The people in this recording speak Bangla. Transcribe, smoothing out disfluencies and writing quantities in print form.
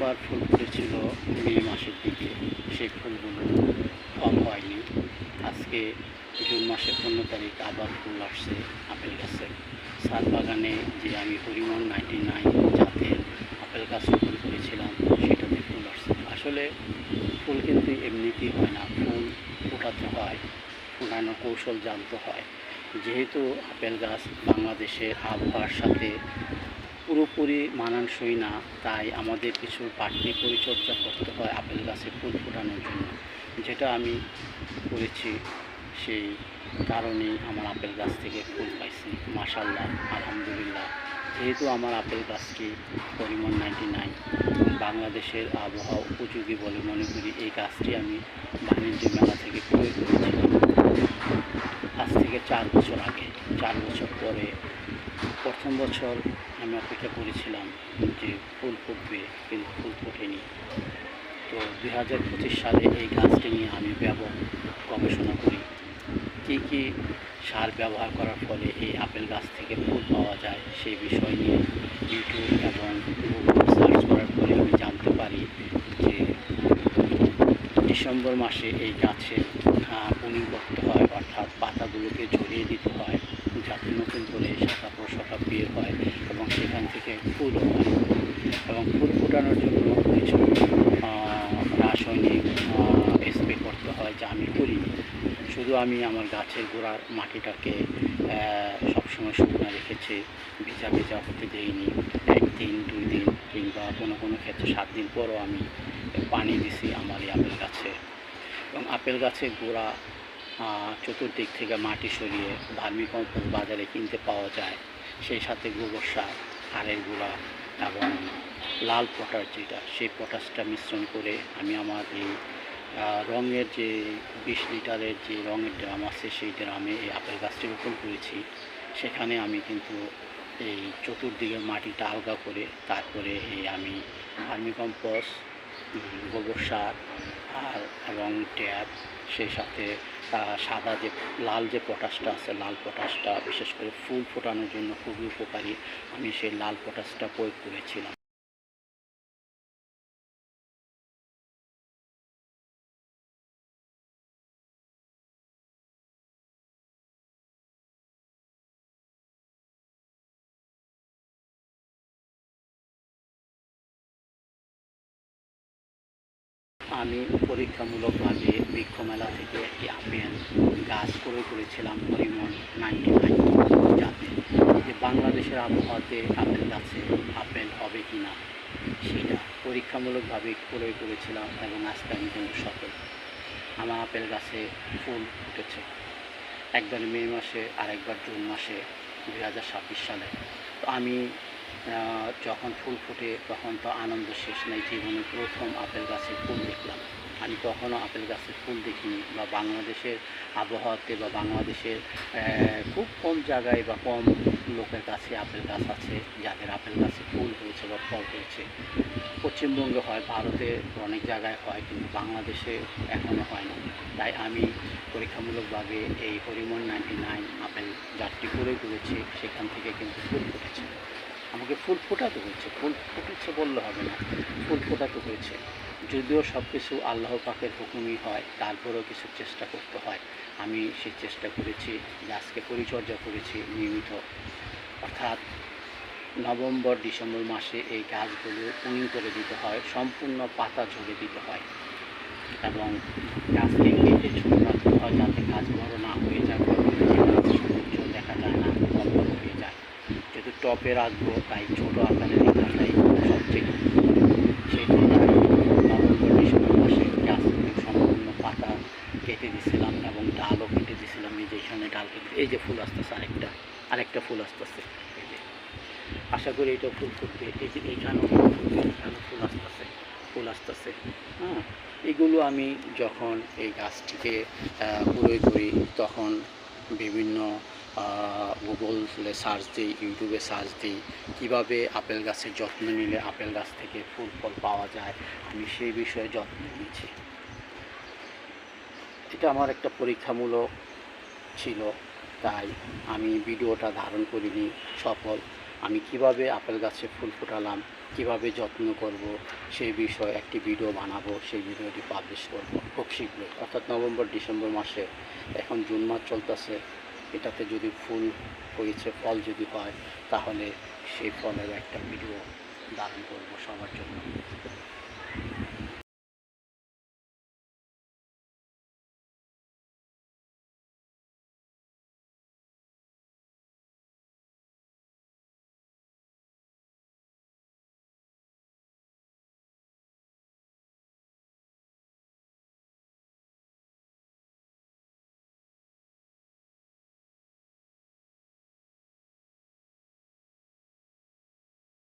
প্রথমবার ফুল ফুটেছিল মে মাসের দিকে, সেই ফুলগুলো ফল হয়নি। আজকে জুন মাসের 15 তারিখ আবার ফুল আসছে আপেল গাছে। ছাদ বাগানে যে আমি হরিমন 99 জাতের আপেল গাছ রোপণ করেছিলাম সেটাতে ফুল আসছে। আসলে ফুল কিন্তু এমনিতেই হয় না, ফুল ফোটাতে হয়, ফোটানোর কৌশল জানতে হয়। যেহেতু আপেল গাছ বাংলাদেশের আবহাওয়ার সাথে পুরোপুরি মানানসই না, তাই আমাদের কিছু বাড়তি পরিচর্যা করতে হয় আপেল গাছে ফুল ফোটানোর জন্য, যেটা আমি করেছি। সেই কারণেই আমার আপেল গাছ থেকে ফুল পাইছি মাশাআল্লাহ, আলহামদুলিল্লাহ। যেহেতু আমার আপেল গাছটি হরিমন 99 বাংলাদেশের আবহাওয়া উপযোগী বলে মনে করি, এই গাছটি আমি বাণিজ্য মেলা থেকে ক্রয় করেছিলাম আজ থেকে 4 বছর আগে। 4 বছর পরে প্রথম বছর আমি অপেক্ষা করেছিলাম যে ফুল ফুটবে, কিন্তু ফুল ফোটেনি। তো 2025 সালে এই গাছটি নিয়ে আমি গবেষণা করি, কী কী সার ব্যবহার করার ফলে এই আপেল গাছ থেকে ফুল পাওয়া যায় সেই বিষয় নিয়ে ইউটিউব এবং গুগল সার্চ করার পরে আমি জানতে পারি যে ডিসেম্বর মাসে এই গাছের পুনিং করতে হয়, অর্থাৎ পাতাগুলোকে ঝরিয়ে দিতে হয় যাতে নতুন করে শাখা প্রশাখা বের হয় এবং সেখান থেকে ফুলও হয়। এবং ফুল ফোটানোর জন্য কিছু রাসায়নিক স্প্রে করতে হয়, যা আমি করি। শুধু আমি আমার গাছের গোড়ার মাটিটাকে সবসময় শুকনো রেখেছি, ভেজা ভেজা হতে দেইনি। 1 দিন 2 দিন কিংবা কোনো কোনো ক্ষেত্রে 7 দিন পরও আমি পানি দিছি আমার এই আপেল গাছে। এবং আপেল গাছের গোড়া চতুর্দিক থেকে মাটি সরিয়ে ভার্মি কম্পোস্ট বাজারে কিনতে পাওয়া যায়, সেই সাথে গোবর সার, হাড়ের গুঁড়া এবং লাল পটাশ, যেটা সেই পটাশটা মিশ্রণ করে আমি আমার এই রঙের যে 20 লিটারের যে রঙের ড্রাম আছে সেই ড্রামে এই আপেল গাছটি রোপণ করেছি। সেখানে আমি কিন্তু এই চতুর্দিকের মাটিটা আলগা করে তারপরে এই আমি ভার্মি কম্পোস্ট, গোবর সার আর এবং ট্যাপ, সেই সাথে সাদা যে লাল যে পটাশটা আছে, লাল পটাশটা বিশেষ করে ফুল ফোটানোর জন্য খুবই উপকারী, আমি সেই লাল পটাশটা প্রয়োগ করেছিলাম। আমি পরীক্ষামূলকভাবে বৃক্ষ মেলা থেকে একটি আপেল গাছ ক্রয় করেছিলাম হরিমন 99 জাতের, যে বাংলাদেশের আবহাওয়াতে আপেল গাছে আপেল হবে কি না সেটা পরীক্ষামূলকভাবে ক্রয় করেছিলাম এবং আজকে আমি কিন্তু সফল। আমার আপেল গাছে ফুল ফুটেছে, একবার মে মাসে আর একবার জুন মাসে 2026 সালে। তো আমি যখন ফুল ফুটে তখন তো আনন্দ শেষ নেই, জীবনে প্রথম আপেল গাছের ফুল দেখলাম। আমি কখনও আপেল গাছের ফুল দেখিনি, বা বাংলাদেশের আবহাওয়াতে বা বাংলাদেশের খুব কম জায়গায় বা কম লোকের কাছে আপেল গাছ আছে যাদের আপেল গাছে ফুল হয়েছে বা ফল হয়েছে। পশ্চিমবঙ্গে হয়, ভারতে অনেক জায়গায় হয়, কিন্তু বাংলাদেশে এখনও হয় না। তাই আমি পরীক্ষামূলকভাবে এই হরিমন 99 আপেল জাতটি ক্রয় করেছি, সেখান থেকে কিন্তু ফুল ফুটেছে। আমাকে ফুল ফোটাতে হয়েছে, ফুল ফুটেছে বললে হবে না, ফুল ফোটাতে হয়েছে। যদিও সব কিছু আল্লাহ পাকের হুকুমই হয়, তারপরেও কিছু চেষ্টা করতে হয়। আমি সেই চেষ্টা করেছি, গাছকে পরিচর্যা করেছি নিয়মিত, অর্থাৎ নভেম্বর ডিসেম্বর মাসে এই গাছগুলো পুনিং করে দিতে হয়, সম্পূর্ণ পাতা ঝরে দিতে হয় এবং গাছকে কেটে ছোটো রাখতে হয় যাতে গাছ বড় না হয়ে যায়, সৌন্দর্য দেখা যায় না, লম্বা হয়ে যায়। যেহেতু টপে রাখবো তাই ছোটো আকারে রাখাটাই সবচেয়ে সেই তুলনায় নভেম্বর ডিসেম্বর মাসে গাছগুলো সম্পূর্ণ পাতা কেটে দিয়েছিলাম এবং ডালও কেটে দিয়েছিলাম। এই যে এখানে ডাল কেটে, এই যে ফুল আসতেছে, আরেকটা ফুল আসতেছে, এই যে আশা করি এটা ফুল ফুটবে। এই যে এইখানেও ফুল আসতেছে। হ্যাঁ, এগুলো আমি যখন এই গাছটিকে ক্রয় করি তখন বিভিন্ন গুগলে সার্চ দিই, ইউটিউবে সার্চ দিই, কীভাবে আপেল গাছের যত্ন নিলে আপেল গাছ থেকে ফুল ফল পাওয়া যায়, আমি সেই বিষয়ে যত্ন নিয়েছি। এটা আমার একটা পরীক্ষামূলক ছিল, তাই আমি ভিডিওটা ধারণ করিনি, সফল। আমি কিভাবে আপেল গাছে ফুল ফোটালাম, কিভাবে যত্ন করব, সেই বিষয়ে একটি ভিডিও বানাবো। সেই ভিডিওটি পাবলিশ করব খুব শীঘ্রই, অর্থাৎ নভেম্বর ডিসেম্বর মাসে। এখন জুন মাস চলতেছে, এটাতে যদি ফুল হয়েছে, ফল যদি হয়, তাহলে সেই ফলের একটা ভিডিও ধারণ করব সবার জন্য।